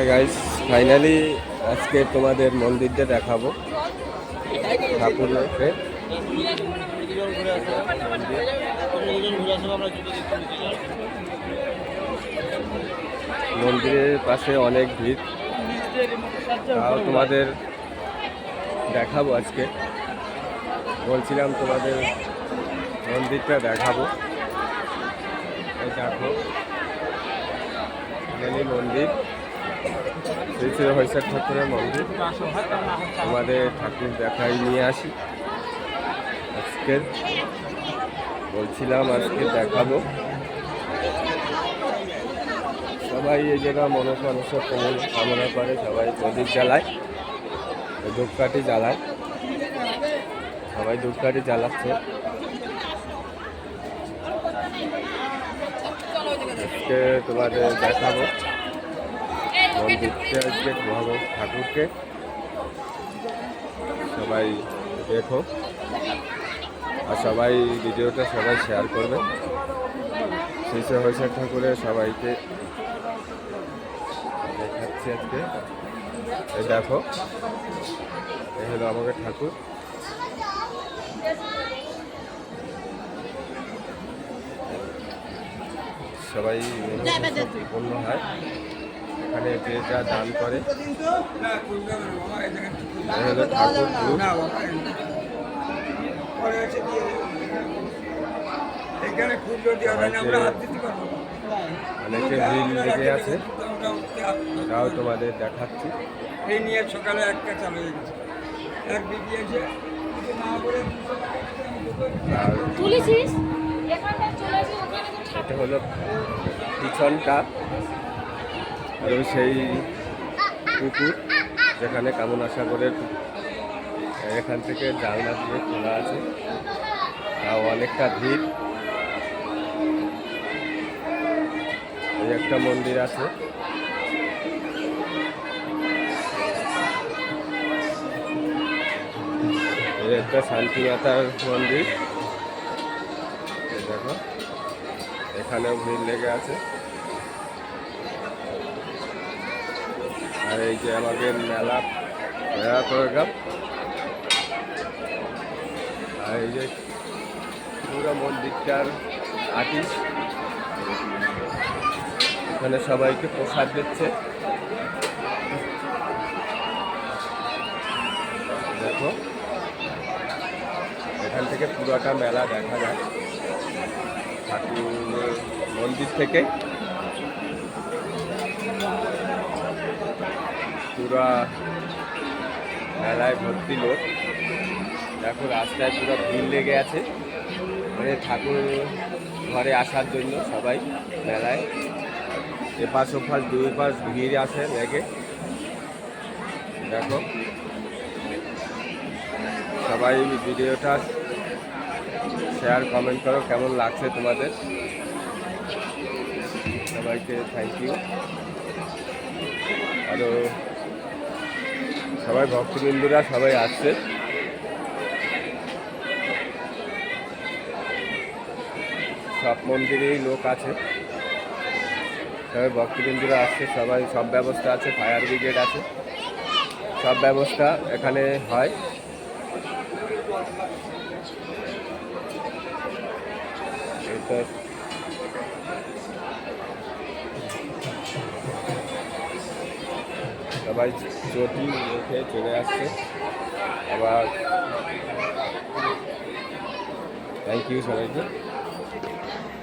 Guys finally আজকে তোমাদের মন্দিরটা দেখাবো ঠাকুরকে। মন্দিরের পাশে অনেক ভিড়, তাও তোমাদের দেখাবো আজকে। বলছিলাম তোমাদের মন্দিরটা দেখাবো। এই দেখো মন্দির, শ্রী শ্রী হরিচাঁদ ঠাকুরের মন্দির। তোমাদের ঠাকুর দেখাই নিয়ে আসি আজকে। বলছিলাম আজকে দেখাবো। সবাই এই জায়গা মনস্কামনা কামনা করে, সবাই প্রদীপ জ্বালায়, ধূপকাঠি জ্বালায়, সবাই ধূপকাঠি জ্বালাচ্ছে। আজকে তোমাদের দেখাবো মন্দিরটা, আজকে ভগবান ঠাকুরকে। সবাই দেখো আর সবাই ভিডিওটা সবাই শেয়ার করবে। শ্রী শ্রী হরিচাঁদ ঠাকুরের সবাইকে দেখাচ্ছি আজকে। এই দেখো, এই হলো আমাদের ঠাকুর। সবাই পূর্ণ হয় এখানে, যে যা দান করে। অনেকে ভিড় লেগে আছে, তাও তোমাদের দেখাচ্ছি। এই নিয়ে সকালে একটা চালু হয়ে গেছে, এক দিদি এসে এটা হলো পিছনটা, আর সেই পুকুর যেখানে কামনা সাগরের এখান থেকে জানলা দিয়ে খোলা আছে। তাও অনেকটা ভিড়। এই একটা মন্দির আছে, এই একটা শান্তিমাতার মন্দির। দেখো এখানেও ভিড় লেগে আছে। আর এই যে আমাদের মেলা প্রোগ্রাম, আর এই যে পুরো মন্দিরটার আর্টিস্ট এখানে সবাইকে প্রসাদ দিচ্ছে। দেখো এখান থেকে পুরোটা মেলা দেখা যায় ঠাকুর মন্দির থেকে। পুরা মেলায় ভর্তি লোক। দেখো রাস্তায় পুরো ভিড় লেগে আছে, মানে ঠাকুর ঘরে আসার জন্য সবাই মেলায় এপাশ ওপাশ দুই পাশ ভিড় আছে লেগে। দেখো সবাই ভিডিওটা শেয়ার কমেন্ট করো, কেমন লাগছে তোমাদের। সবাইকে থ্যাংক ইউ। আরও সবাই ভক্তবৃন্দুরা সবাই আসছে। সব মন্দিরেই লোক আছে, সবাই ভক্তবৃন্দুরা আসছে। সবাই সব ব্যবস্থা আছে, ফায়ার ব্রিগেড আছে, সব ব্যবস্থা এখানে হয়। সবাই চটি রেখে চলে আসছে আবার। থ্যাংক ইউ সবাইকে।